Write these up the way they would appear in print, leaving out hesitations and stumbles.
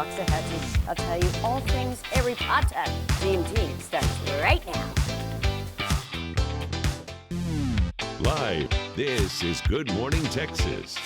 Talks Ahead. I'll tell you all things Harry Potter. GMT starts right now. Live, this is Good Morning Texas.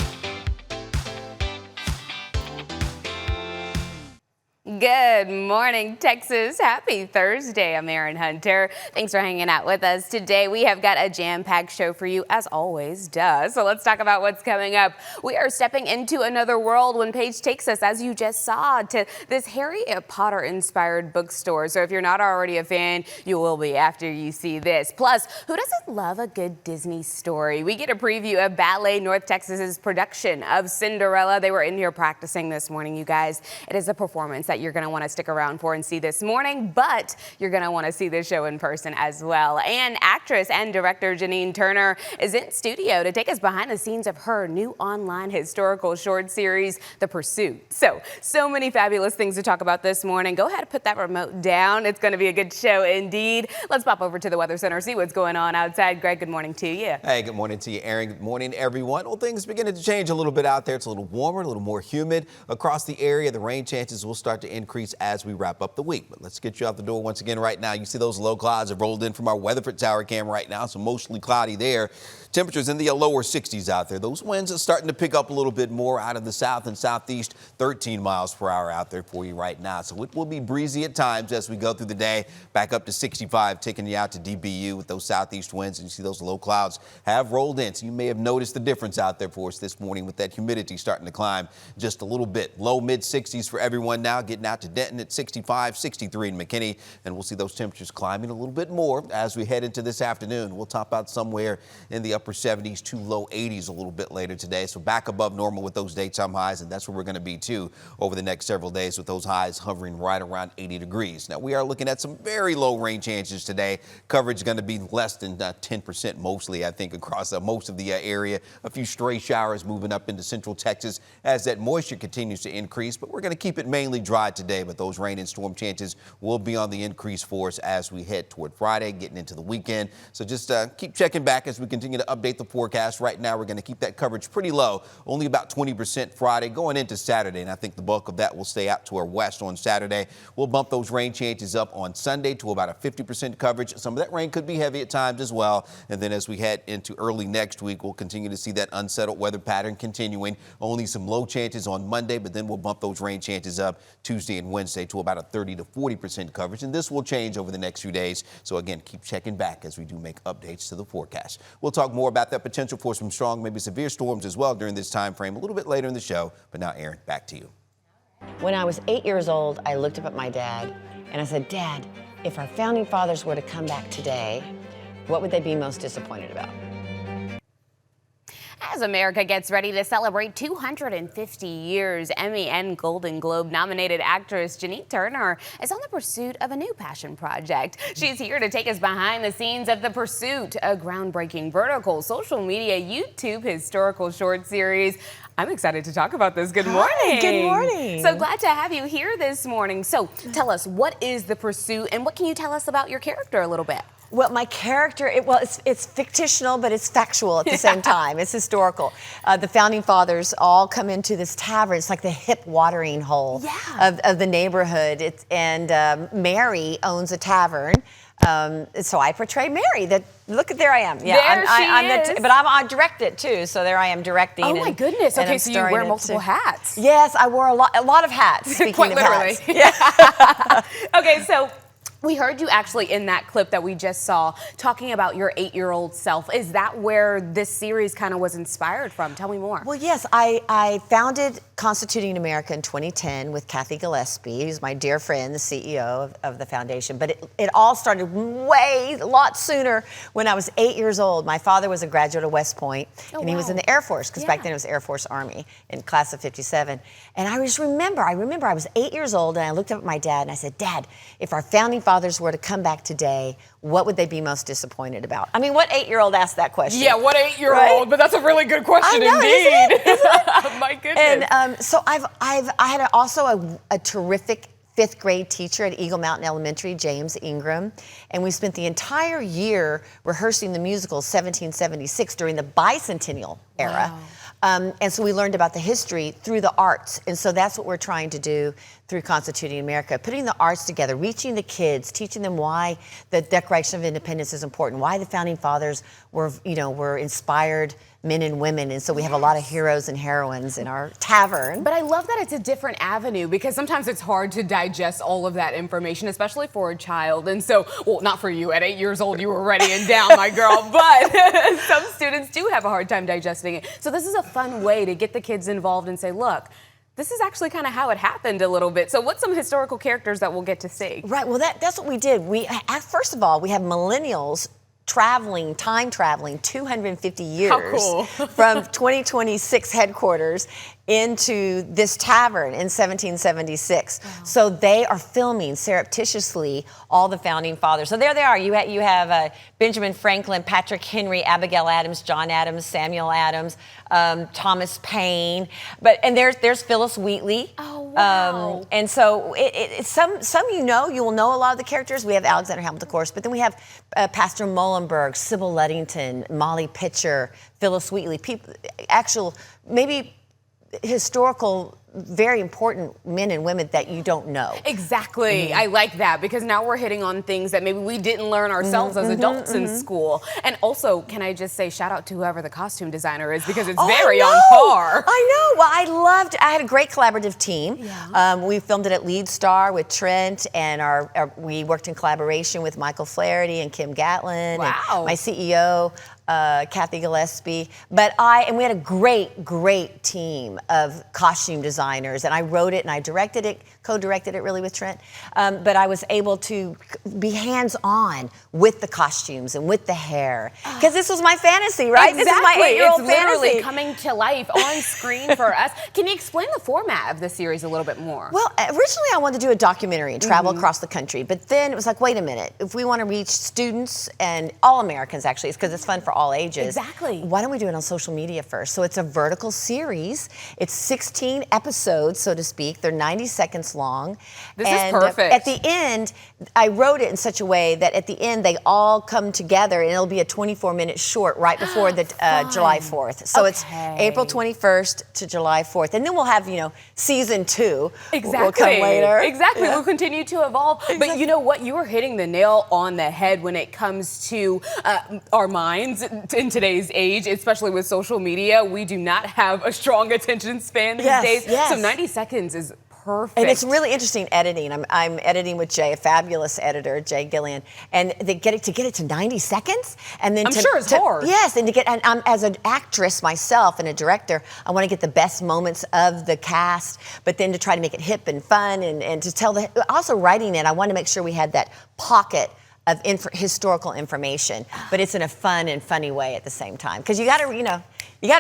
Good morning, Texas. Happy Thursday. I'm Erin Hunter. Thanks for hanging out with us today. We have got a jam-packed show for you, as always does. So let's talk about what's coming up. We are stepping into another world when Paige takes us, as you just saw, to this Harry Potter-inspired bookstore. So if you're not already a fan, you will be after you see this. Plus, who doesn't love a good Disney story? We get a preview of Ballet North Texas's production of Cinderella. They were in here practicing this morning, you guys. It is a performance that you're going to want to stick around for and see this morning, but you're going to want to see the show in person as well. And actress and director Janine Turner is in studio to take us behind the scenes of her new online historical short series, The Pursuit. So many fabulous things to talk about this morning. Go ahead and put that remote down. It's going to be a good show indeed. Let's pop over to the Weather Center, see what's going on outside. Greg, good morning to you. Hey, good morning to you, Erin. Good morning, everyone. Well, things beginning to change a little bit out there. It's a little warmer, a little more humid across the area. The rain chances will start to increase as we wrap up the week. But let's get you out the door once again right now. You see those low clouds have rolled in from our Weatherford Tower cam right now, so mostly cloudy there. Temperatures in the lower 60s out there. Those winds are starting to pick up a little bit more out of the south and southeast, 13 miles per hour out there for you right now. So it will be breezy at times as we go through the day, back up to 65, taking you out to DBU with those southeast winds. And you see those low clouds have rolled in. So you may have noticed the difference out there for us this morning with that humidity starting to climb just a little bit. Low mid 60s for everyone now, getting out to Denton at 65, 63 in McKinney. And we'll see those temperatures climbing a little bit more as we head into this afternoon. We'll top out somewhere in the upper 70s to low 80s a little bit later today. So back above normal with those daytime highs, and that's where we're going to be too over the next several days with those highs hovering right around 80 degrees. Now we are looking at some very low rain chances today. Coverage is going to be less than 10% mostly, I think, across most of the area. A few stray showers moving up into central Texas as that moisture continues to increase, but we're going to keep it mainly dry today. But those rain and storm chances will be on the increase for us as we head toward Friday, getting into the weekend. So just keep checking back as we continue to update the forecast. Right now, we're going to keep that coverage pretty low, only about 20% Friday going into Saturday. And I think the bulk of that will stay out to our west on Saturday. We'll bump those rain chances up on Sunday to about a 50% coverage. Some of that rain could be heavy at times as well. And then as we head into early next week, we'll continue to see that unsettled weather pattern continuing. Only some low chances on Monday, but then we'll bump those rain chances up Tuesday and Wednesday to about a 30 to 40% coverage. And this will change over the next few days. So again, keep checking back as we do make updates to the forecast. We'll talk more about that potential for some strong, maybe severe storms as well during this time frame a little bit later in the show. But now, Erin, back to you. When I was 8 years old, I looked up at my dad and I said, Dad, if our founding fathers were to come back today, what would they be most disappointed about? As America gets ready to celebrate 250 years, Emmy and Golden Globe nominated actress Janine Turner is on the pursuit of a new passion project. She's here to take us behind the scenes of The Pursuit, a groundbreaking vertical social media YouTube historical short series. I'm excited to talk about this. Good morning. Hi, good morning. So glad to have you here this morning. So tell us, what is The Pursuit and what can you tell us about your character a little bit? Well, my character, it's fictional, but it's factual at the same time. It's historical. The founding fathers all come into this tavern. It's like the hip watering hole of the neighborhood. Mary owns a tavern. So I portray Mary. There I am. Yeah, but I direct it too. So there I am directing. Oh my goodness. Okay, so you wear multiple hats. Yes, I wore a lot of hats. Speaking Quite of literally. Hats. Yeah. Okay, so we heard you actually in that clip that we just saw talking about your 8-year-old self. Is that where this series kind of was inspired from? Tell me more. Well, yes, I founded Constituting America in 2010 with Kathy Gillespie, who's my dear friend, the CEO of the foundation. But it all started a lot sooner when I was 8 years old. My father was a graduate of West Point, and he was in the Air Force, because back then it was Air Force Army, in class of 57. And I remember I was 8 years old, and I looked up at my dad, and I said, Dad, if our founding fathers were to come back today, what would they be most disappointed about? I mean, what 8-year-old asked that question? Yeah, what 8-year-old? Right? But that's a really good question indeed. Isn't it? My goodness. And so I had also a terrific 5th grade teacher at Eagle Mountain Elementary, James Ingram, and we spent the entire year rehearsing the musical 1776 during the bicentennial era. Wow. And so we learned about the history through the arts. And so that's what we're trying to do through Constituting America, putting the arts together, reaching the kids, teaching them why the Declaration of Independence is important, why the Founding Fathers were inspired men and women. And so we have a lot of heroes and heroines in our tavern. But I love that it's a different avenue, because sometimes it's hard to digest all of that information, especially for a child. And so, well, not for you. At 8 years old, you were ready and down, my girl. But some students do have a hard time digesting it. So this is a fun way to get the kids involved and say, look, this is actually kind of how it happened a little bit. So what's some historical characters that we'll get to see? Right, well, that's what we did. First of all, we have millennials time traveling 250 years How cool. from 2026 headquarters into this tavern in 1776. Wow. So they are filming surreptitiously all the Founding Fathers. So there they are. You have Benjamin Franklin, Patrick Henry, Abigail Adams, John Adams, Samuel Adams, Thomas Paine. And there's Phyllis Wheatley. Oh, wow. And so some you will know a lot of the characters. We have Alexander Hamilton, of course, but then we have Pastor Muhlenberg, Sybil Ludington, Molly Pitcher, Phyllis Wheatley, maybe historical, very important men and women that you don't know. Exactly. I like that, because now we're hitting on things that maybe we didn't learn ourselves as adults in school. And also, can I just say shout out to whoever the costume designer is, because it's very on par. I know. Well, I had a great collaborative team. Yeah. We filmed it at Lead Star with Trent, and we worked in collaboration with Michael Flaherty and Kim Gatlin. Wow. And my CEO, Kathy Gillespie. And we had a great team of costume designers, and I wrote it and I directed it, co-directed it really with Trent. But I was able to be hands-on with the costumes and with the hair, because this was my fantasy, right? Exactly. This is my 8-year-old fantasy. It's literally coming to life on screen for us. Can you explain the format of the series a little bit more? Well, originally I wanted to do a documentary and travel across the country, but then it was like, wait a minute, if we want to reach students and all Americans, actually, because it's fun for all ages. Exactly. Why don't we do it on social media first? So it's a vertical series. It's 16 episodes, so to speak. They're 90 seconds long. This is perfect. At the end, I wrote it in such a way that at the end they all come together, and it'll be a 24-minute short right before the July 4th. So it's April 21st to July 4th, and then we'll have season 2. Exactly. Will come later. Exactly. Yeah. We'll continue to evolve. Exactly. But you know what? You are hitting the nail on the head when it comes to our minds in today's age, especially with social media. We do not have a strong attention span these days. Yes. So 90 seconds is perfect. And it's really interesting editing. I'm editing with Jay, a fabulous editor, Jay Gillian, and they get it to 90 seconds, and then I'm sure it's hard. Yes, and I'm as an actress myself and a director, I want to get the best moments of the cast, but then to try to make it hip and fun, and to tell also writing it, I want to make sure we had that pocket of historical information, but it's in a fun and funny way at the same time, because you got to,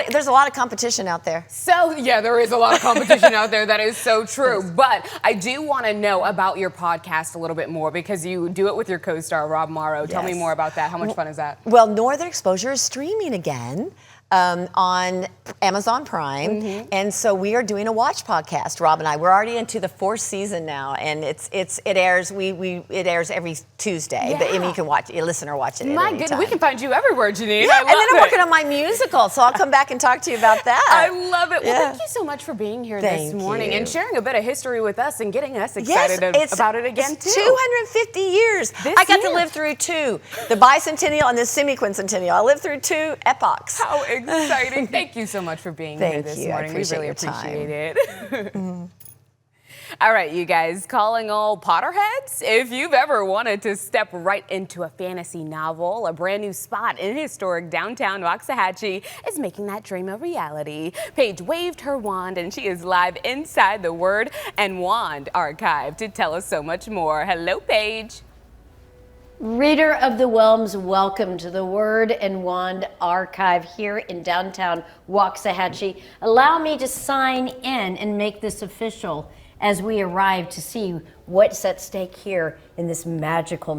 there's a lot of competition out there. So, yeah, there is a lot of competition out there. That is so true. But I do want to know about your podcast a little bit more, because you do it with your co-star, Rob Morrow. Tell me more about that. How much fun is that? Well, Northern Exposure is streaming again on Amazon Prime, and so we are doing a watch podcast. Rob and I, we're already into the 4th season now, and it airs it airs every Tuesday. Yeah. But you can listen or watch it. My goodness, we can find you everywhere, Janine. Yeah, and then I'm working on my musical, so I'll come back and talk to you about that. I love it. Well, thank you so much for being here this morning and sharing a bit of history with us and getting us excited about it again too. 250 years. I got to live through 2, the bicentennial and the semi-quincentennial. I lived through 2 epochs. How exciting. Thank you so much for being here this morning. We really appreciate it. All right, you guys, calling all Potterheads. If you've ever wanted to step right into a fantasy novel, a brand new spot in historic downtown Waxahachie is making that dream a reality. Paige waved her wand, and she is live inside the Word and Wand archive to tell us so much more. Hello, Paige. Reader of the Whelms, welcome to the Word and Wand archive here in downtown Waxahachie. Allow me to sign in and make this official as we arrive to see what's at stake here in this magical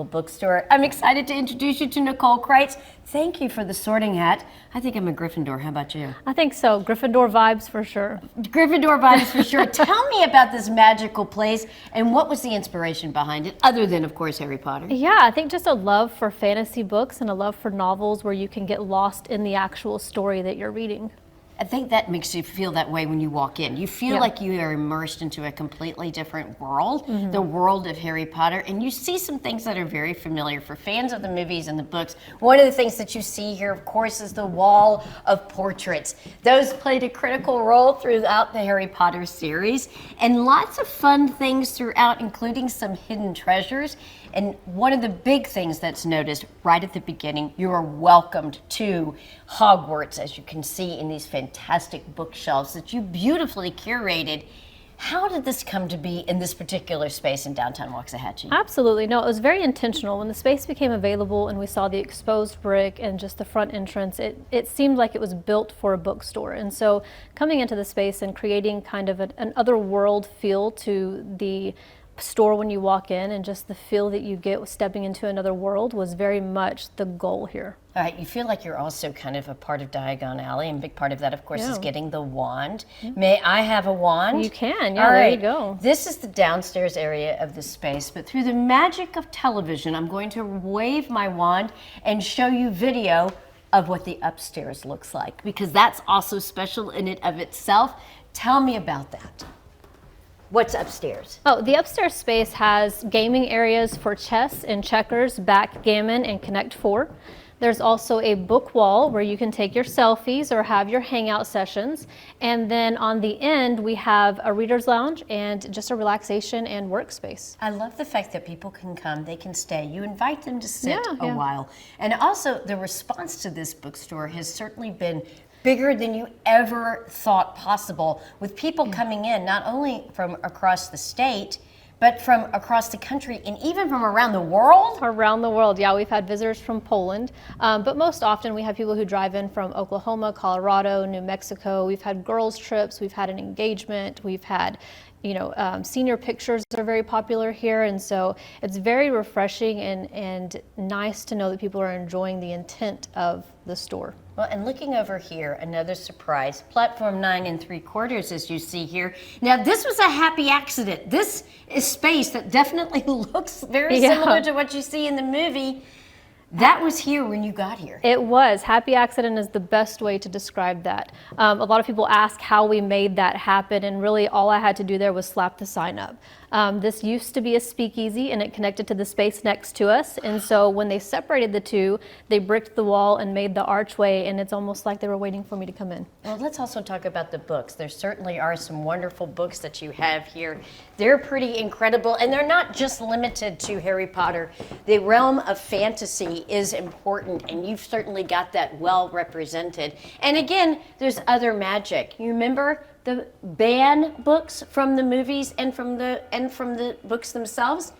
bookstore. I'm excited to introduce you to Nicole Kreitz. Thank you for the sorting hat. I think I'm a Gryffindor. How about you? I think so. Gryffindor vibes for sure. Gryffindor vibes for sure. Tell me about this magical place and what was the inspiration behind it, other than, of course, Harry Potter? Yeah, I think just a love for fantasy books and a love for novels where you can get lost in the actual story that you're reading. I think that makes you feel that way when you walk in. You feel like you are immersed into a completely different world, the world of Harry Potter, and you see some things that are very familiar for fans of the movies and the books. One of the things that you see here, of course, is the wall of portraits. Those played a critical role throughout the Harry Potter series, and lots of fun things throughout, including some hidden treasures. And one of the big things that's noticed right at the beginning, you are welcomed to Hogwarts, as you can see in these fantastic bookshelves that you beautifully curated. How did this come to be in this particular space in downtown Waxahachie? Absolutely. No, it was very intentional. When the space became available and we saw the exposed brick and just the front entrance, it seemed like it was built for a bookstore. And so coming into the space and creating kind of an otherworld feel to the store when you walk in, and just the feel that you get with stepping into another world was very much the goal here. All right, you feel like you're also kind of a part of Diagon Alley, and a big part of that, of course, is getting the wand. May I have a wand? You can, All there right. you go. This is the downstairs area of the space, but through the magic of television, I'm going to wave my wand and show you video of what the upstairs looks like, because that's also special in and of itself. Tell me about that. What's upstairs? Oh, the upstairs space has gaming areas for chess and checkers, backgammon, and Connect 4. There's also a book wall where you can take your selfies or have your hangout sessions. And then on the end, we have a reader's lounge and just a relaxation and workspace. I love the fact that people can come, they can stay. You invite them to sit a while. And also, the response to this bookstore has certainly been bigger than you ever thought possible, with people coming in not only from across the state, but from across the country and even from around the world? Around the world, yeah. We've had visitors from Poland, but most often we have people who drive in from Oklahoma, Colorado, New Mexico. We've had girls' trips, we've had an engagement, we've had senior pictures are very popular here, and so it's very refreshing and nice to know that people are enjoying the intent of the store. Well, and looking over here, another surprise, platform 9 3/4, as you see here. Now, this was a happy accident. This is space that definitely looks very similar to what you see in the movie. That was here when you got here. It was. Happy accident is the best way to describe that. A lot of people ask how we made that happen, and really all I had to do there was slap the sign up. This used to be a speakeasy, and it connected to the space next to us, and so when they separated the two, they bricked the wall and made the archway, and it's almost like they were waiting for me to come in. Well, let's also talk about the books. There certainly are some wonderful books that you have here. They're pretty incredible, and they're not just limited to Harry Potter. The realm of fantasy is important, and you've certainly got that well represented. And again, there's other magic. You remember the ban books from the movies and from the books themselves?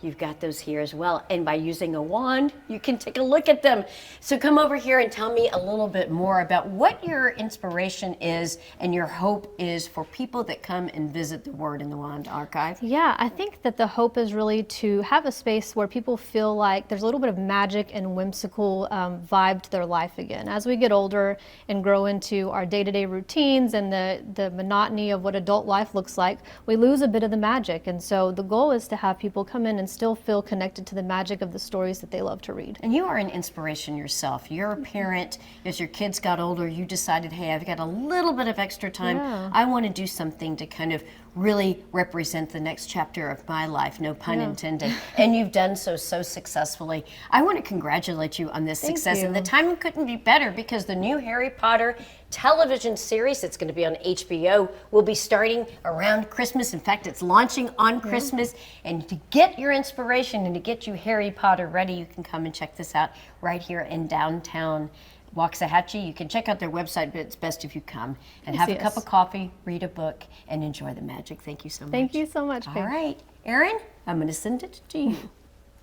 You've got those here as well. And by using a wand, you can take a look at them. So come over here and tell me a little bit more about what your inspiration is and your hope is for people that come and visit the Word in the Wand archive. Yeah, I think that the hope is really to have a space where people feel like there's a little bit of magic and whimsical vibe to their life again. As we get older and grow into our day-to-day routines and the monotony of what adult life looks like, we lose a bit of the magic. And so the goal is to have people come in and still feel connected to the magic of the stories that they love to read. And you are an inspiration yourself. You're a parent. As your kids got older, you decided, hey, I've got a little bit of extra time. I want to do something to kind of really represent the next chapter of my life, no pun intended. And you've done so successfully. I want to congratulate you on this success. And the timing couldn't be better, because the new Harry Potter television series that's going to be on HBO will be starting around Christmas. In fact, it's launching on Christmas. And to get your inspiration and to get you Harry Potter ready, you can come and check this out right here in downtown Waxahachie. You can check out their website, but it's best if you come and have a cup of coffee, read a book, and enjoy the magic. Thank you so much. Thank you so much, Paige. All right, Erin, I'm going to send it to you.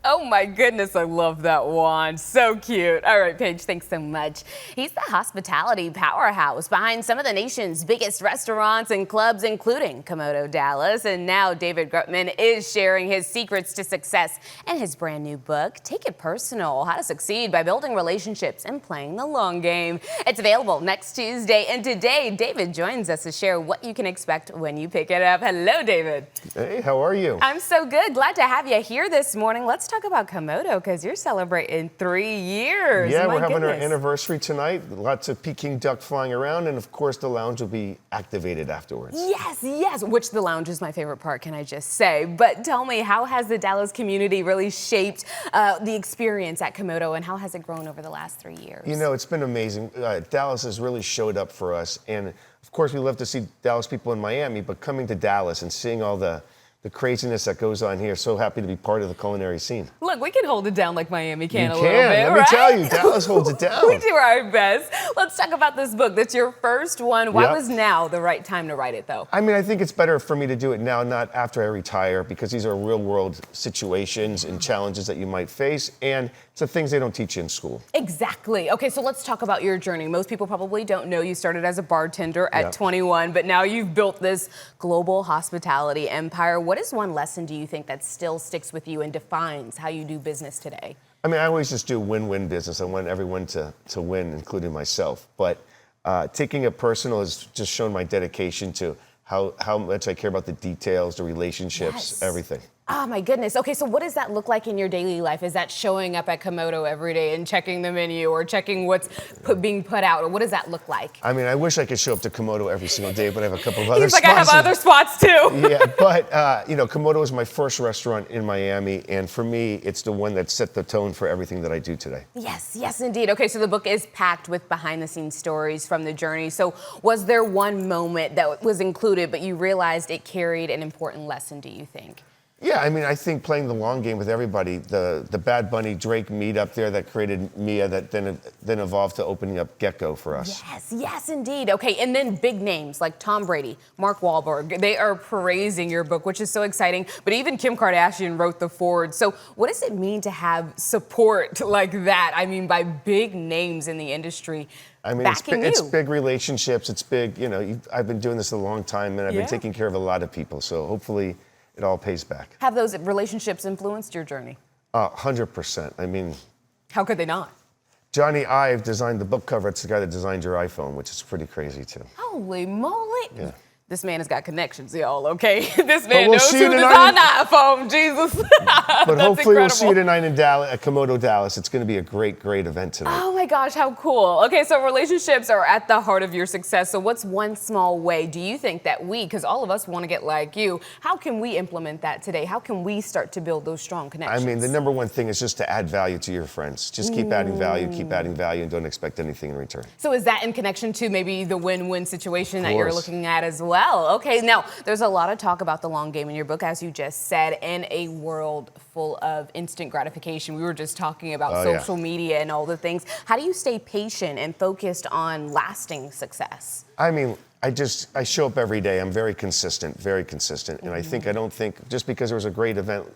Oh my goodness, I love that wand. So cute. All right, Paige, thanks so much. He's the hospitality powerhouse behind some of the nation's biggest restaurants and clubs, including Komodo Dallas. And now David Grutman is sharing his secrets to success in his brand new book, Take It Personal: How to Succeed by Building Relationships and Playing the Long Game. It's available next Tuesday. And today, David joins us to share what you can expect when you pick it up. Hello, David. Hey, how are you? I'm so good. Glad to have you here this morning. Let's talk about Komodo because you're celebrating 3 years. Yeah, My we're having our goodness. anniversary tonight. Lots of Peking duck flying around, and of course the lounge will be activated afterwards. Yes, yes, which the lounge is my favorite part, can I just say. But tell me, how has the Dallas community really shaped the experience at Komodo, and how has it grown over the last 3 years? You know, it's been amazing. Dallas has really showed up for us, and of course we love to see Dallas people in Miami, but coming to Dallas and seeing all the craziness that goes on here, so happy to be part of the culinary scene. Look, we can hold it down like Miami can a You little bit, can, let me right? tell you, Dallas holds it down. We do our best. Let's talk about this book. That's your first one. Why Yep. was now the right time to write it, though? I mean, I think it's better for me to do it now, not after I retire, because these are real world situations and challenges that you might face, and it's the things they don't teach you in school. Exactly. Okay, so let's talk about your journey. Most people probably don't know you started as a bartender at Yep. 21, but now you've built this global hospitality empire. What is one lesson do you think that still sticks with you and defines how you do business today? I mean, I always just do win-win business. I want everyone to win, including myself. But taking it personal has just shown my dedication to how much I care about the details, the relationships, Yes. everything. Oh my goodness. Okay, so what does that look like in your daily life? Is that showing up at Komodo every day and checking the menu or checking what's being put out? Or what does that look like? I mean, I wish I could show up to Komodo every single day, but I have a couple of other He's spots. like, I have other spots too. Yeah, but you know, Komodo was my first restaurant in Miami, and for me, it's the one that set the tone for everything that I do today. Yes, yes, indeed. Okay, so the book is packed with behind-the-scenes stories from the journey. So was there one moment that was included, but you realized it carried an important lesson, do you think? Yeah, I mean, I think playing the long game with everybody, the Bad Bunny Drake meetup there that created Mia, that then evolved to opening up Gecko for us. Yes, yes, indeed. Okay, and then big names like Tom Brady, Mark Wahlberg, they are praising your book, which is so exciting. But even Kim Kardashian wrote the foreword. So what does it mean to have support like that? I mean, by big names in the industry. I mean, backing it's you. big relationships. It's big, you know, I've been doing this a long time, and I've Yeah. been taking care of a lot of people. So hopefully it all pays back. Have those relationships influenced your journey? 100%. I mean, How could they not? Johnny Ive designed the book cover. It's the guy that designed your iPhone, which is pretty crazy, too. Holy moly. Yeah. This man has got connections, y'all, okay? This man we'll knows see who you designed tonight. the iPhone, Jesus. But That's hopefully we'll see you incredible. tonight in Dallas, at Komodo Dallas. It's going to be a great, great event tonight. Oh my gosh, how cool. Okay, so relationships are at the heart of your success. So what's one small way do you think that we, because all of us want to get like you, how can we implement that today? How can we start to build those strong I connections? mean, the number one thing is just to add value to your friends. Just keep adding value, and don't expect anything in return. So is that in connection to maybe the win-win situation that you're course. looking at as well? Okay, now there's a lot of talk about the long game in your book, as you just said, in a world full of instant gratification. We were just talking about Oh, yeah. social media and all the things. How do you stay patient and focused on lasting success? I mean, I show up every day. I'm very consistent. And I don't think just because there was a great event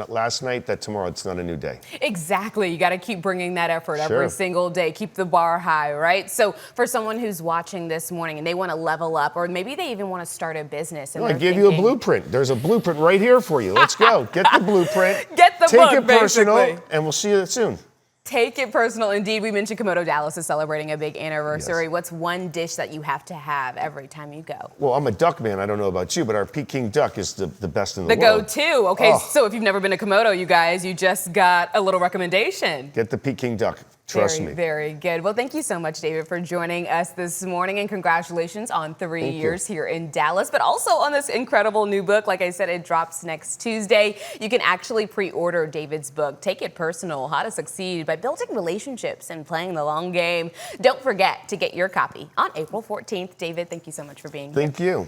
last night that tomorrow it's not a new day. Exactly. You got to keep bringing that effort Sure. every single day. Keep the bar high, right? So for someone who's watching this morning and they want to level up, or maybe they even want to start a business. And I they're give you a thinking, blueprint. There's a blueprint right here for you. Let's go. Get the blueprint. Get the Take book, it personal, basically. and we'll see you soon. Take it personal. Indeed, we mentioned Komodo Dallas is celebrating a big anniversary. Yes. What's one dish that you have to have every time you go? Well, I'm a duck man. I don't know about you, but our Peking duck is the best in the The world. go-to. Okay, Oh. so if you've never been to Komodo, you guys, you just got a little recommendation. Get the Peking duck. Trust me. Very good. Well, thank you so much, David, for joining us this morning, and congratulations on 3 Thank you. years here in Dallas, but also on this incredible new book. Like I said, it drops next Tuesday. You can actually pre-order David's book, Take It Personal, How to Succeed by Building Relationships and Playing the Long Game. Don't forget to get your copy on April 14th. David, thank you so much for being here. Thank you.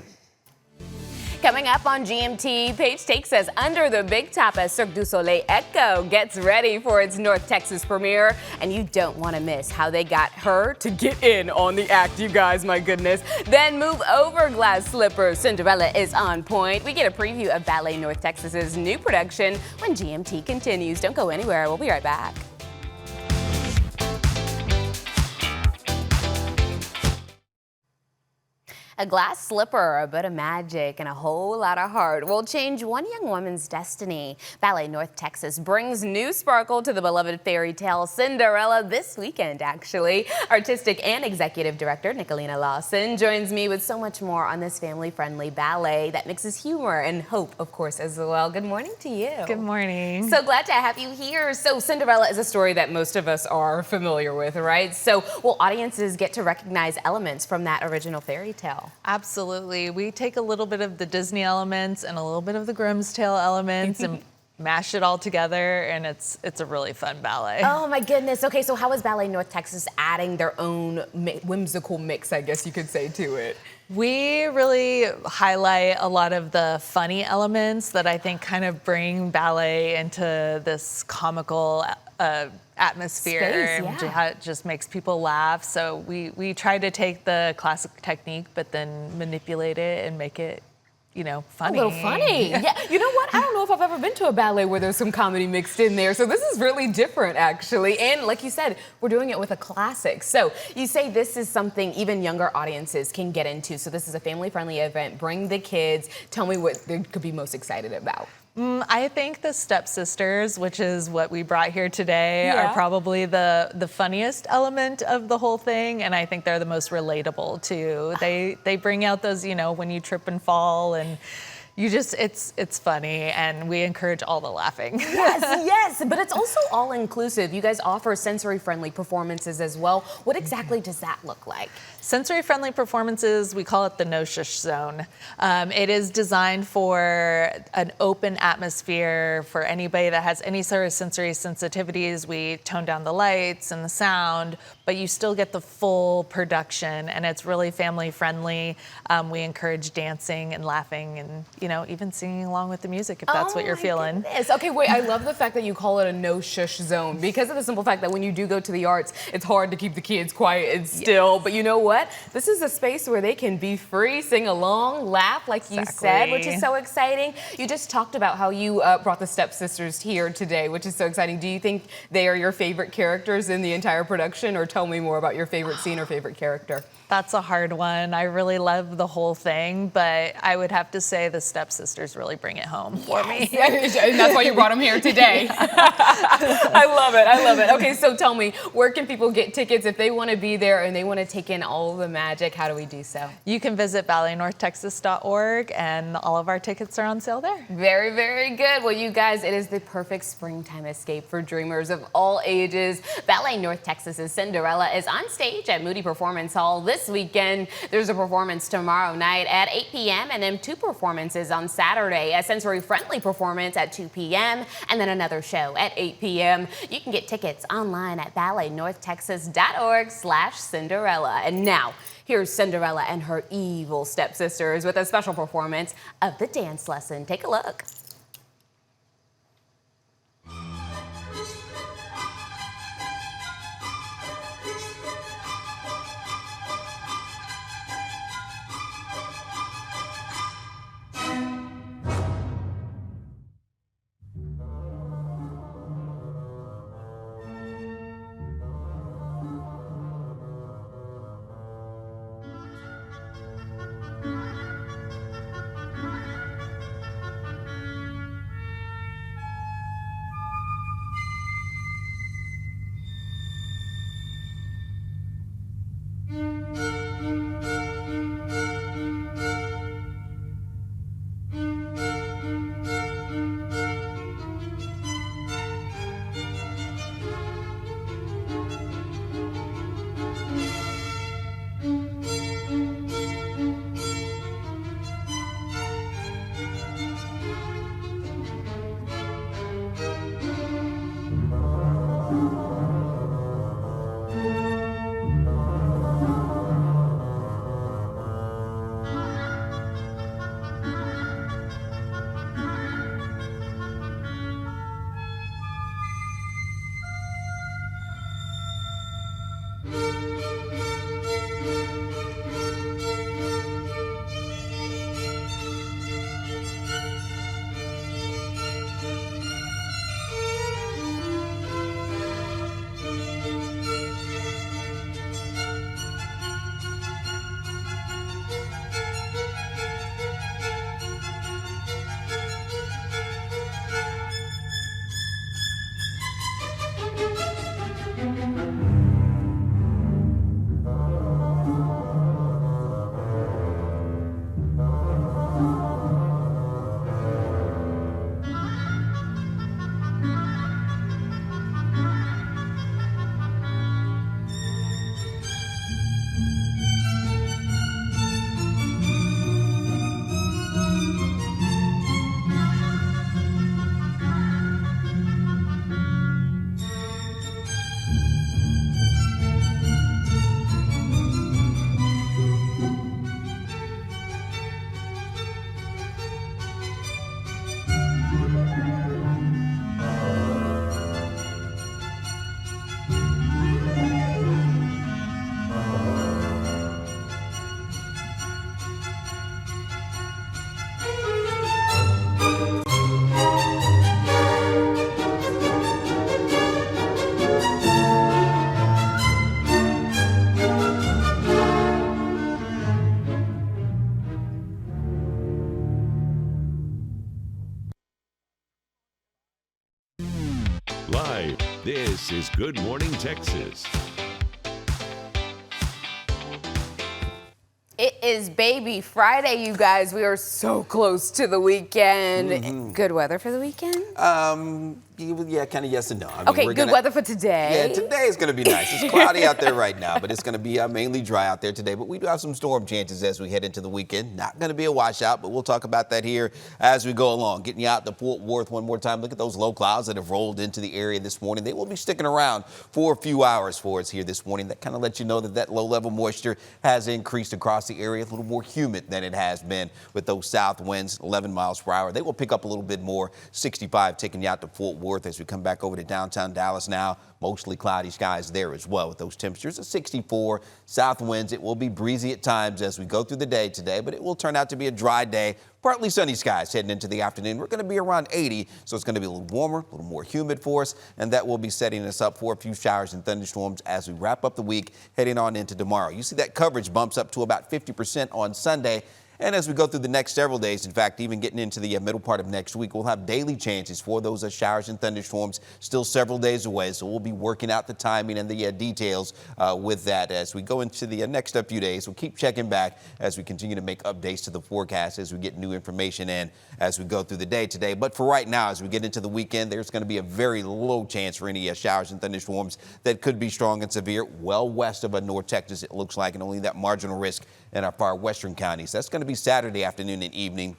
Coming up on GMT, Paige takes us under the big top as Cirque du Soleil Echo gets ready for its North Texas premiere. And you don't want to miss how they got her to get in on the act, you guys, my goodness. Then move over glass slippers. Cinderella is on point. We get a preview of Ballet North Texas's new production when GMT continues. Don't go anywhere. We'll be right back. A glass slipper, a bit of magic, and a whole lot of heart will change one young woman's destiny. Ballet North Texas brings new sparkle to the beloved fairy tale Cinderella this weekend, actually. Artistic and Executive Director Nicolina Lawson joins me with so much more on this family-friendly ballet that mixes humor and hope, of course, as well. Good morning to you. Good morning. So glad to have you here. So Cinderella is a story that most of us are familiar with, right? So will audiences get to recognize elements from that original fairy tale? Absolutely. We take a little bit of the Disney elements and a little bit of the Grimm's tale elements and mash it all together, and it's a really fun ballet. Oh my goodness. Okay, so how is Ballet North Texas adding their own whimsical mix, I guess you could say, to it? We really highlight a lot of the funny elements that I think kind of bring ballet into this comical atmosphere. Space, yeah. It just makes people laugh. So we try to take the classic technique, but then manipulate it and make it, you know, funny. A little funny. Yeah. You know what? I don't know if I've ever been to a ballet where there's some comedy mixed in there. So this is really different, actually. And like you said, we're doing it with a classic. So you say this is something even younger audiences can get into. So this is a family-friendly event. Bring the kids. Tell me what they could be most excited about. I think the stepsisters, which is what we brought here today, are probably the funniest element of the whole thing, and I think they're the most relatable too. They bring out those, you know, when you trip and fall, and you just, it's funny, and we encourage all the laughing. Yes, but it's also all inclusive. You guys offer sensory-friendly performances as well. What exactly does that look like? Sensory-friendly performances, we call it the no shush zone. It is designed for an open atmosphere for anybody that has any sort of sensory sensitivities. We tone down the lights and the sound, but you still get the full production, and it's really family-friendly. We encourage dancing and laughing and, you know, even singing along with the music if that's what you're feeling. Goodness. Okay, wait, I love the fact that you call it a no shush zone because of the simple fact that when you do go to the arts, it's hard to keep the kids quiet and still, but you know what? This is a space where they can be free, sing along, laugh, like you said, which is so exciting. You just talked about how you brought the stepsisters here today, which is so exciting. Do you think they are your favorite characters in the entire production, or tell me more about your favorite scene or favorite character? That's a hard one. I really love the whole thing, but I would have to say the stepsisters really bring it home for me. And that's why you brought them here today. I love it. I love it. Okay, so tell me, where can people get tickets if they want to be there and they want to take in all the magic? How do we do so? You can visit balletnorthtexas.org, and all of our tickets are on sale there. Very, very good. Well, you guys, it is the perfect springtime escape for dreamers of all ages. Ballet North Texas's Cinderella is on stage at Moody Performance Hall this weekend. There's a performance tomorrow night at 8 p.m. and then 2 performances on Saturday, a sensory-friendly performance at 2 p.m. and then another show at 8 p.m. You can get tickets online at balletnorthtexas.org/Cinderella. And now, here's Cinderella and her evil stepsisters with a special performance of the dance lesson. Take a look. This is Good Morning Texas. It is Baby Friday, you guys. We are so close to the weekend. Good weather for the weekend? Yeah, kind of yes and no. I mean, Okay, good weather for today. Yeah, today is going to be nice. It's cloudy out there right now, but it's going to be mainly dry out there today. But we do have some storm chances as we head into the weekend. Not going to be a washout, but we'll talk about that here as we go along. Getting you out to Fort Worth one more time. Look at those low clouds that have rolled into the area this morning. They will be sticking around for a few hours for us here this morning. That kind of lets you know that that low-level moisture has increased across the area. A little more humid than it has been with those south winds, 11 miles per hour. They will pick up a little bit more. 65 taking you out to Fort Worth as we come back over to downtown Dallas now. Mostly cloudy skies there as well with those temperatures of 64. South winds, it will be breezy at times as we go through the day today, but it will turn out to be a dry day. Partly sunny skies heading into the afternoon. We're going to be around 80, so it's going to be a little warmer, a little more humid for us, and that will be setting us up for a few showers and thunderstorms as we wrap up the week heading on into tomorrow. You see that coverage bumps up to about 50% on Sunday. And as we go through the next several days, in fact, even getting into the middle part of next week, we'll have daily chances for those showers and thunderstorms still several days away. So we'll be working out the timing and the details with that as we go into the next few days. We'll keep checking back as we continue to make updates to the forecast as we get new information in as we go through the day today. But for right now, as we get into the weekend, there's going to be a very low chance for any showers and thunderstorms that could be strong and severe well west of North Texas, it looks like, and only that marginal risk in our far western counties. That's going to be Saturday afternoon and evening,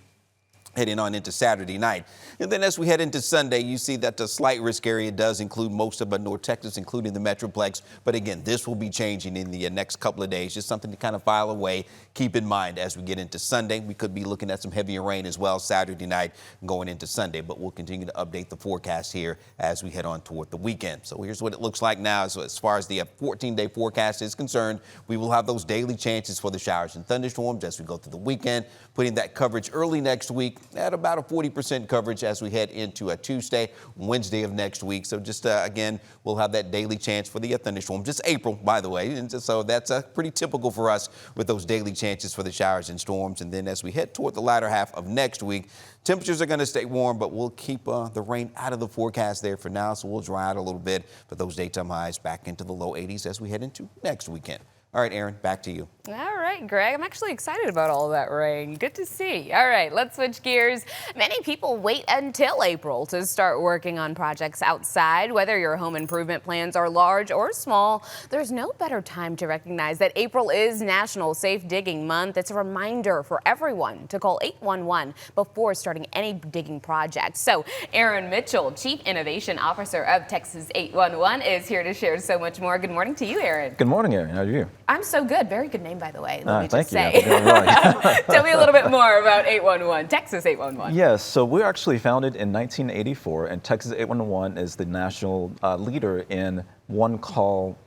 heading on into Saturday night. And then as we head into Sunday, you see that the slight risk area does include most of North Texas, including the Metroplex. But again, this will be changing in the next couple of days. Just something to kind of file away. Keep in mind as we get into Sunday, we could be looking at some heavier rain as well Saturday night going into Sunday. But we'll continue to update the forecast here as we head on toward the weekend. So here's what it looks like now. So as far as the 14-day forecast is concerned, we will have those daily chances for the showers and thunderstorms as we go through the weekend, putting that coverage early next week at about a 40% coverage as we head into a Tuesday, Wednesday of next week. So just again, we'll have that daily chance for the thunderstorm. Just April, by the way. And so that's pretty typical for us with those daily chances for the showers and storms. And then as we head toward the latter half of next week, temperatures are going to stay warm, but we'll keep the rain out of the forecast there for now. So we'll dry out a little bit, but those daytime highs back into the low 80s as we head into next weekend. All right, Aaron, back to you. All right, Greg, I'm actually excited about all that rain. Good to see. All right, let's switch gears. Many people wait until April to start working on projects outside. Whether your home improvement plans are large or small, there's no better time to recognize that April is National Safe Digging Month. It's a reminder for everyone to call 811 before starting any digging project. So Aaron Mitchell, Chief Innovation Officer of Texas 811, is here to share so much more. Good morning to you, Aaron. Good morning, Aaron. How are you? I'm so good. Very good name, by the way. Let me Thank just you. say. Tell me a little bit more about 811, Texas 811. Yes, so we're actually founded in 1984, and Texas 811 is the national leader in one call.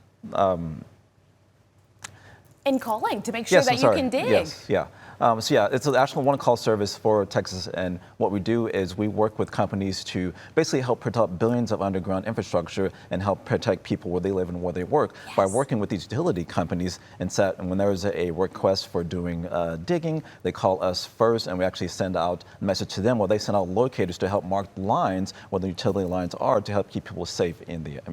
In calling to make sure that you can dig. Yes, yeah. It's an actual one-call service for Texas, and what we do is we work with companies to basically help protect billions of underground infrastructure and help protect people where they live and where they work by working with these utility companies. And when there is a request for doing digging, they call us first, and we actually send out a message to them, where they send out locators to help mark the lines where the utility lines are to help keep people safe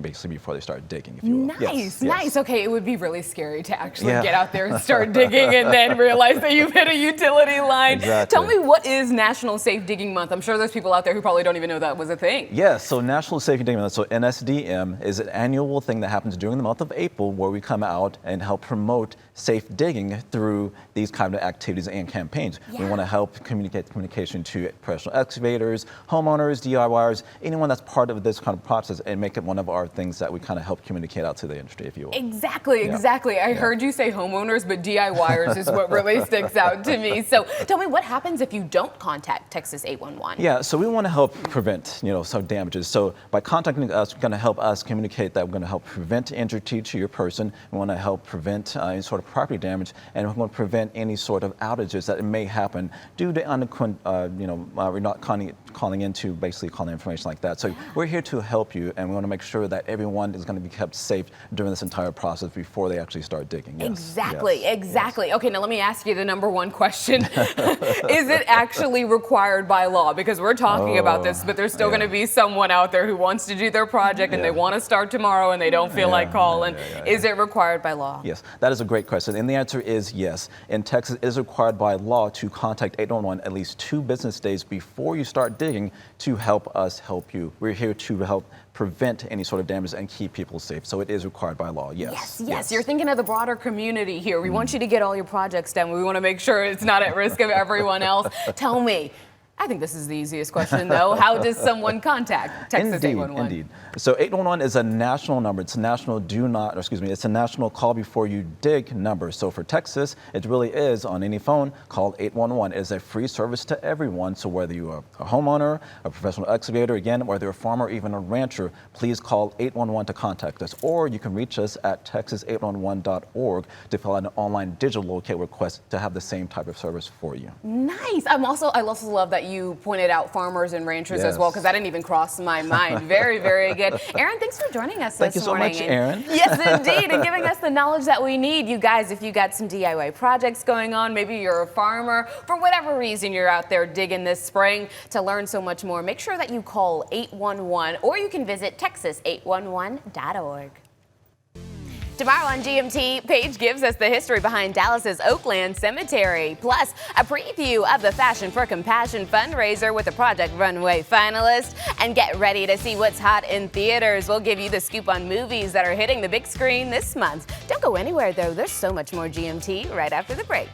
basically before they start digging, if you will. Nice. Okay, it would be really scary to actually get out there and start digging and then realize that you've hit a utility line. Exactly. Tell me, what is National Safe Digging Month? I'm sure there's people out there who probably don't even know that was a thing. Yes, so National Safe Digging Month, so NSDM, is an annual thing that happens during the month of April, where we come out and help promote safe digging through these kind of activities and campaigns. We want to help communication to professional excavators, homeowners, DIYers, anyone that's part of this kind of process, and make it one of our things that we kind of help communicate out to the industry, if you will. Exactly. I heard you say homeowners, but DIYers is what really sticks out to me. So tell me, what happens if you don't contact Texas 811? Yeah, so we want to help prevent, some damages. So by contacting us, we're going to help us communicate that we're going to help prevent injury to your person. We want to help prevent any sort of property damage, and we want to prevent any sort of outages that may happen due to calling in to basically call information like that. So we're here to help you, and we want to make sure that everyone is going to be kept safe during this entire process before they actually start digging. Yes. Exactly, Yes. exactly. Yes. Okay, now let me ask you the number one question. Is it actually required by law? Because we're talking about this, but there's still going to be someone out there who wants to do their project and they want to start tomorrow and they don't feel like calling. Is it required by law? Yes, that is a great question. And the answer is yes. In Texas, it is required by law to contact 811 at least 2 business days before you start digging to help us help you. We're here to help prevent any sort of damage and keep people safe. So it is required by law, yes. Yes. You're thinking of the broader community here. We want you to get all your projects done. We want to make sure it's not at risk of everyone else. Tell me, I think this is the easiest question, though. How does someone contact Texas 811? Indeed. So 811 is a national number. It's a national it's a national call before you dig number. So for Texas, it really is on any phone, call 811. It's a free service to everyone. So whether you are a homeowner, a professional excavator, again, whether you're a farmer, or even a rancher, please call 811 to contact us. Or you can reach us at texas811.org to fill out an online digital locate request to have the same type of service for you. Nice. I also love that you pointed out farmers and ranchers as well, because that didn't even cross my mind. Very, very good. Aaron, thanks for joining us this morning. Thank you so much, Aaron. Yes, indeed, and giving us the knowledge that we need. You guys, if you got some DIY projects going on, maybe you're a farmer, for whatever reason you're out there digging this spring, to learn so much more, make sure that you call 811, or you can visit texas811.org. Tomorrow on GMT, Paige gives us the history behind Dallas's Oakland Cemetery, plus a preview of the Fashion for Compassion fundraiser with a Project Runway finalist. And get ready to see what's hot in theaters. We'll give you the scoop on movies that are hitting the big screen this month. Don't go anywhere, though. There's so much more GMT right after the break.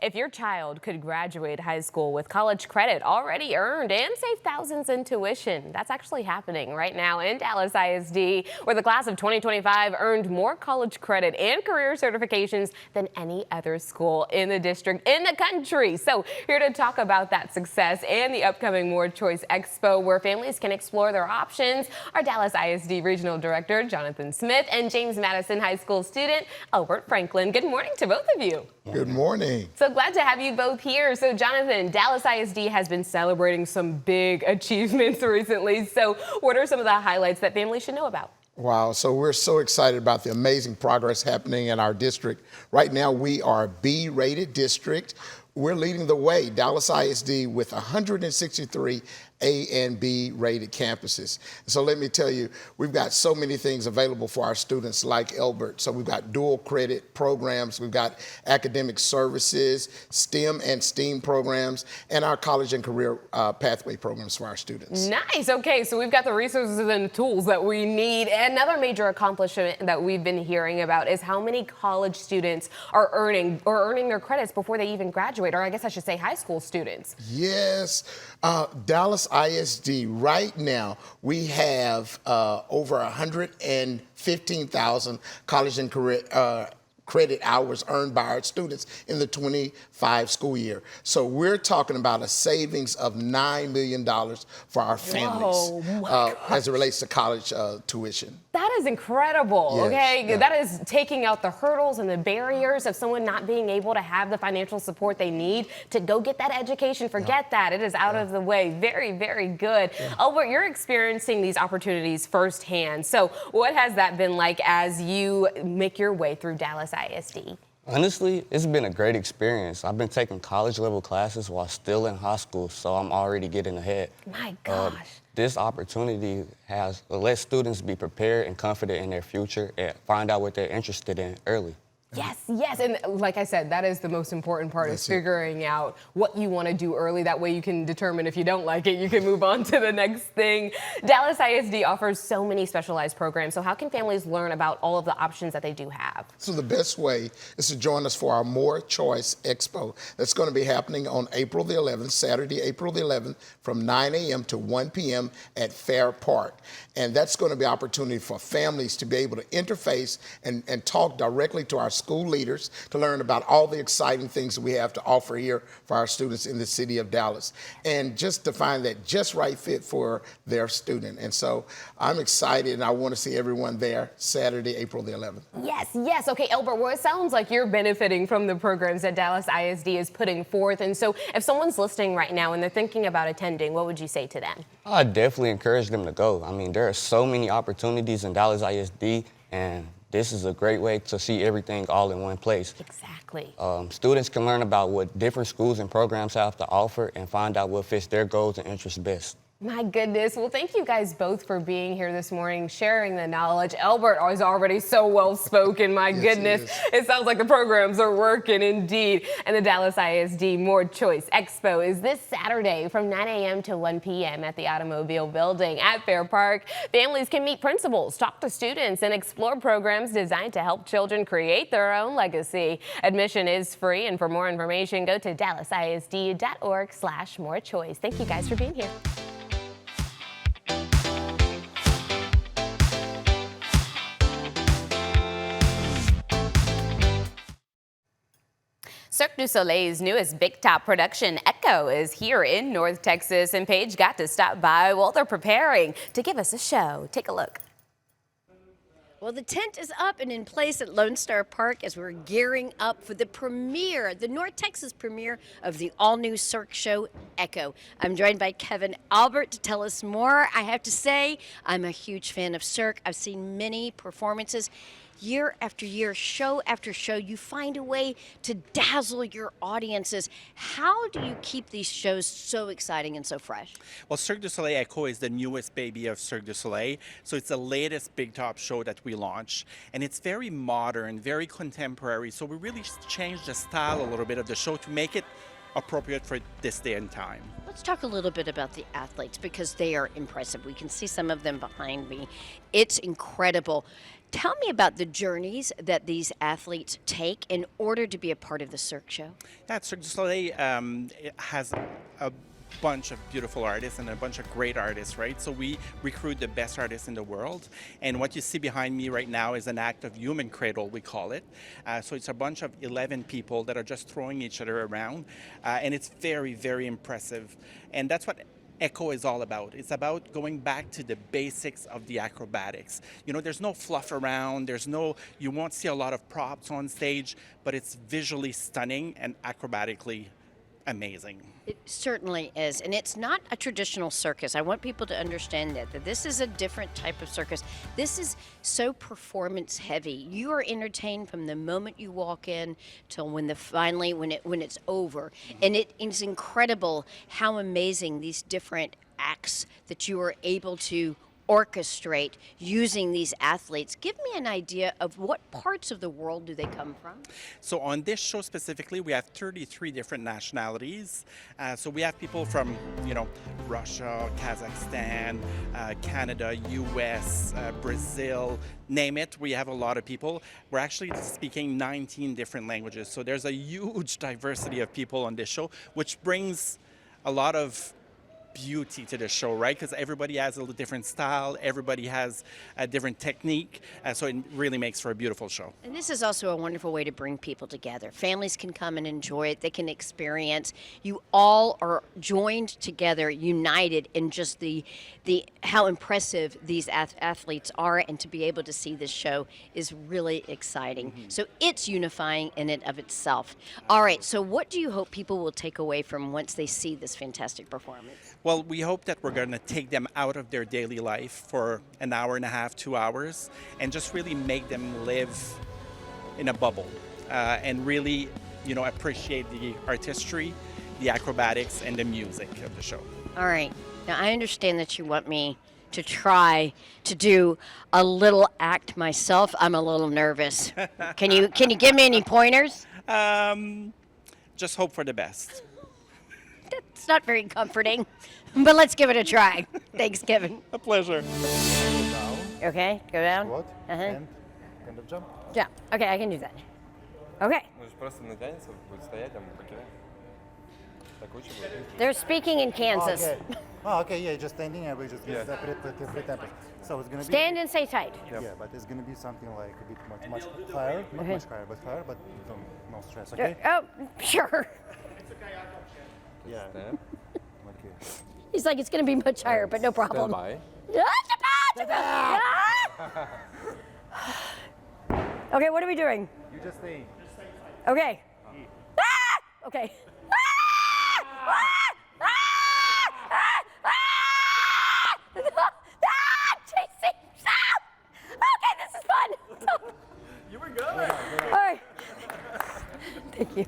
If your child could graduate high school with college credit already earned and save thousands in tuition, that's actually happening right now in Dallas ISD, where the class of 2025 earned more college credit and career certifications than any other school in the district in the country. So here to talk about that success and the upcoming More Choice Expo, where families can explore their options, are Dallas ISD Regional Director Jonathan Smith and James Madison High School student Albert Franklin. Good morning to both of you. Good morning. So glad to have you both here. So Jonathan, Dallas ISD has been celebrating some big achievements recently. So what are some of the highlights that families should know about? Wow, so we're so excited about the amazing progress happening in our district. Right now we are a B-rated district. We're leading the way, Dallas ISD, with 163 A and B rated campuses. So let me tell you, we've got so many things available for our students like Elbert. So we've got dual credit programs, we've got academic services, STEM and STEAM programs, and our college and career pathway programs for our students. Nice. Okay, so we've got the resources and tools that we need. Another major accomplishment that we've been hearing about is how many college students are earning their credits before they even graduate, or I guess I should say high school students. Yes, Dallas ISD, right now, we have over 115,000 college and career credit hours earned by our students in the 25 school year. So we're talking about a savings of $9 million for our families as it relates to college tuition. That is incredible, Yes, okay? yeah. That is taking out the hurdles and the barriers of someone not being able to have the financial support they need to go get that education. Forget that. It is out of the way. Very, very good. Albert, you're experiencing these opportunities firsthand. So what has that been like as you make your way through Dallas ISD? Honestly, it's been a great experience. I've been taking college level classes while still in high school, so I'm already getting ahead. My gosh. This opportunity lets students be prepared and confident in their future and find out what they're interested in early. Yes, yes, and like I said, that is the most important part, is figuring out what you want to do early. That way you can determine if you don't like it, you can move on to the next thing. Dallas ISD offers so many specialized programs, so how can families learn about all of the options that they do have? So the best way is to join us for our More Choice Expo. That's going to be happening on April the 11th, Saturday, April the 11th, from 9 a.m. to 1 p.m. at Fair Park. And that's going to be an opportunity for families to be able to interface and talk directly to our school leaders to learn about all the exciting things that we have to offer here for our students in the city of Dallas, and just to find that just right fit for their student. And so I'm excited, and I want to see everyone there Saturday, April the 11th. Yes, yes. Okay, Albert, well, it sounds like you're benefiting from the programs that Dallas ISD is putting forth. And so if someone's listening right now and they're thinking about attending, what would you say to them? I definitely encourage them to go. I mean, there are so many opportunities in Dallas ISD, and this is a great way to see everything all in one place. Exactly. Students can learn about what different schools and programs have to offer and find out what fits their goals and interests best. My goodness. Well, thank you guys both for being here this morning, sharing the knowledge. Albert is already so well spoken. My goodness. It sounds like the programs are working indeed. And the Dallas ISD More Choice Expo is this Saturday from 9 a.m. to 1 p.m. at the Automobile Building at Fair Park. Families can meet principals, talk to students, and explore programs designed to help children create their own legacy. Admission is free, and for more information, go to dallasisd.org/morechoice. Thank you guys for being here. Cirque du Soleil's newest big top production, Echo, is here in North Texas, and Paige got to stop by while they're preparing to give us a show. Take a look. Well, the tent is up and in place at Lone Star Park as we're gearing up for the premiere, the North Texas premiere of the all-new Cirque show, Echo. I'm joined by Kevin Albert to tell us more. I have to say, I'm a huge fan of Cirque. I've seen many performances. Year after year, show after show, you find a way to dazzle your audiences. How do you keep these shows so exciting and so fresh? Well, Cirque du Soleil Echo is the newest baby of Cirque du Soleil. So it's the latest big top show that we launched. And it's very modern, very contemporary. So we really changed the style a little bit of the show to make it appropriate for this day and time. Let's talk a little bit about the athletes because they are impressive. We can see some of them behind me. It's incredible. Tell me about the journeys that these athletes take in order to be a part of the Cirque show. Yeah, Cirque du Soleil it has a bunch of beautiful artists and a bunch of great artists, right? So we recruit the best artists in the world. And what you see behind me right now is an act of human cradle, we call it. So it's a bunch of 11 people that are just throwing each other around. And it's very, very impressive. And that's what Echo is all about. It's about going back to the basics of the acrobatics. You know, there's no fluff around, you won't see a lot of props on stage, but it's visually stunning and acrobatically amazing. It certainly is, and it's not a traditional circus. I want people to understand that this is a different type of circus. This is so performance heavy. You are entertained from the moment you walk in till when it's over. And it is incredible how amazing these different acts that you are able to orchestrate using these athletes. Give me an idea of what parts of the world do they come from? So on this show specifically, we have 33 different nationalities. So we have people from, Russia, Kazakhstan, Canada, US, Brazil, name it. We have a lot of people. We're actually speaking 19 different languages. So there's a huge diversity of people on this show, which brings a lot of beauty to the show, right? Because everybody has a little different style, everybody has a different technique, so it really makes for a beautiful show. And this is also a wonderful way to bring people together. Families can come and enjoy it. They can experience. You all are joined together, united in just the how impressive these athletes are, and to be able to see this show is really exciting. Mm-hmm. So it's unifying in and of itself. All right, so what do you hope people will take away from once they see this fantastic performance? Well, we hope that we're going to take them out of their daily life for an hour and a half, 2 hours, and just really make them live in a bubble and really, appreciate the artistry, the acrobatics, and the music of the show. All right. Now, I understand that you want me to try to do a little act myself. I'm a little nervous. Can you give me any pointers? Just hope for the best. That's not very comforting, but let's give it a try. Thanks, Kevin. A pleasure. Okay, go down. What? And kind of jump. Jump. Okay, I can do that. Okay. They're speaking in Kansas. Okay. Oh, okay, yeah, just standing and we just separate the different tempers. So it's gonna be Stand and stay tight. Yeah, but it's gonna be something like a bit much higher, not much higher, but higher, but no stress, okay? Oh, sure. Yeah. Okay. He's like, it's going to be much higher, but no problem. Okay, what are we doing? You just stay. Okay. Okay. JC, stop! Okay, this is fun. You were good. All right. Thank you.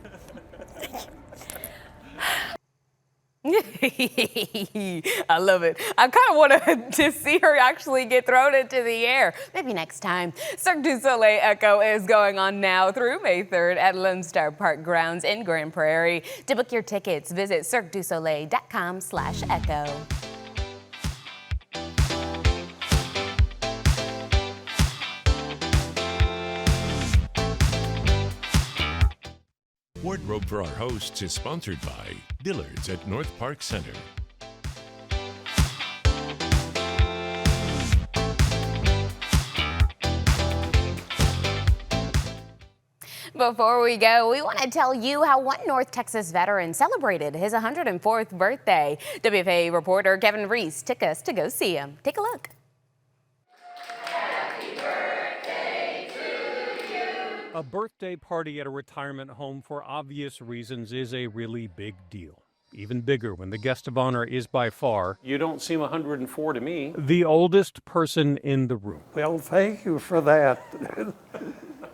I love it. I kind of want to see her actually get thrown into the air. Maybe next time. Cirque du Soleil Echo is going on now through May 3rd at Lone Star Park Grounds in Grand Prairie. To book your tickets, visit cirquedusoleil.com/echo. Wardrobe for our hosts is sponsored by Dillard's at North Park Center. Before we go, we want to tell you how one North Texas veteran celebrated his 104th birthday. WFAA reporter Kevin Reese took us to go see him. Take a look. A birthday party at a retirement home for obvious reasons is a really big deal. Even bigger when the guest of honor is by far, you don't seem 104 to me, the oldest person in the room. Well, thank you for that.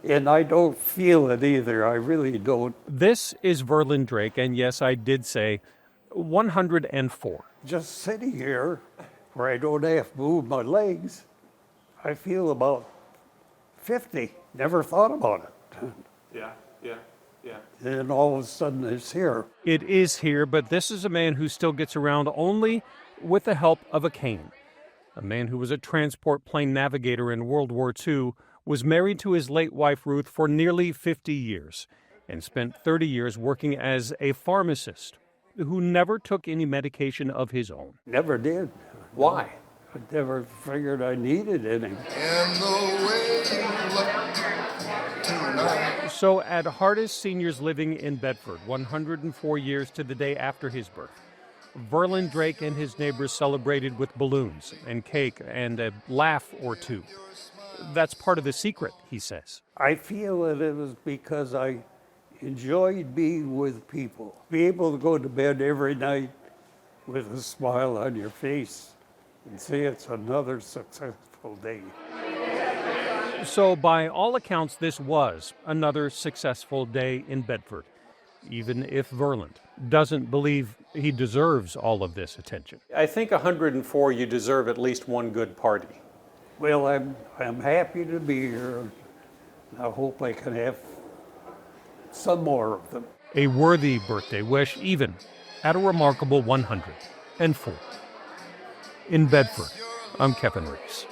And I don't feel it either. I really don't. This is Verlin Drake, and yes, I did say 104. Just sitting here where I don't have to move my legs, I feel about 50. Never thought about it. Yeah. And all of a sudden it's here. It is here, but this is a man who still gets around only with the help of a cane. A man who was a transport plane navigator in World War II, was married to his late wife Ruth for nearly 50 years, and spent 30 years working as a pharmacist, who never took any medication of his own. Never did. Why? I never figured I needed any. So at Hardest Seniors Living in Bedford, 104 years to the day after his birth, Verlin Drake and his neighbors celebrated with balloons and cake and a laugh or two. That's part of the secret, he says. I feel that it was because I enjoyed being with people. Be able to go to bed every night with a smile on your face and say it's another successful day. So by all accounts, this was another successful day in Bedford, even if Verlin doesn't believe he deserves all of this attention. I think 104, you deserve at least one good party. Well, I'm happy to be here. I hope I can have some more of them. A worthy birthday wish, even at a remarkable 104. In Bedford, I'm Kevin Reese.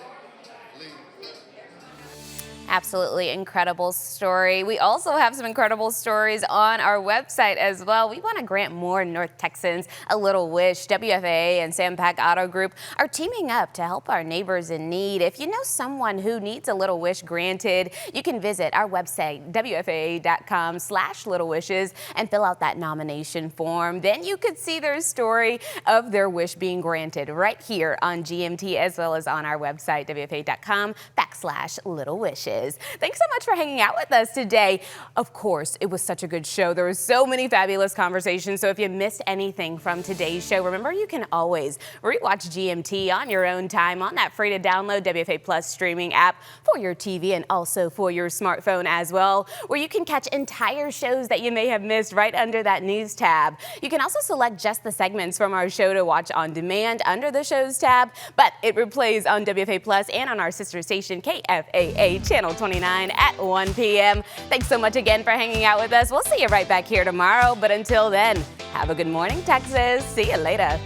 Absolutely incredible story. We also have some incredible stories on our website as well. We want to grant more North Texans a little wish. WFAA and Sampak Auto Group are teaming up to help our neighbors in need. If you know someone who needs a little wish granted, you can visit our website, WFAA.com/little wishes, and fill out that nomination form. Then you could see their story of their wish being granted right here on GMT, as well as on our website, WFAA.com/little wishes. Thanks so much for hanging out with us today. Of course, it was such a good show. There were so many fabulous conversations. So if you missed anything from today's show, remember you can always rewatch GMT on your own time on that free to download WFA Plus streaming app for your TV and also for your smartphone as well, where you can catch entire shows that you may have missed right under that news tab. You can also select just the segments from our show to watch on demand under the shows tab, but it replays on WFA Plus and on our sister station KFAA Channel 29 at 1 p.m. Thanks so much again for hanging out with us. We'll see you right back here tomorrow. But until then, have a good morning, Texas. See you later.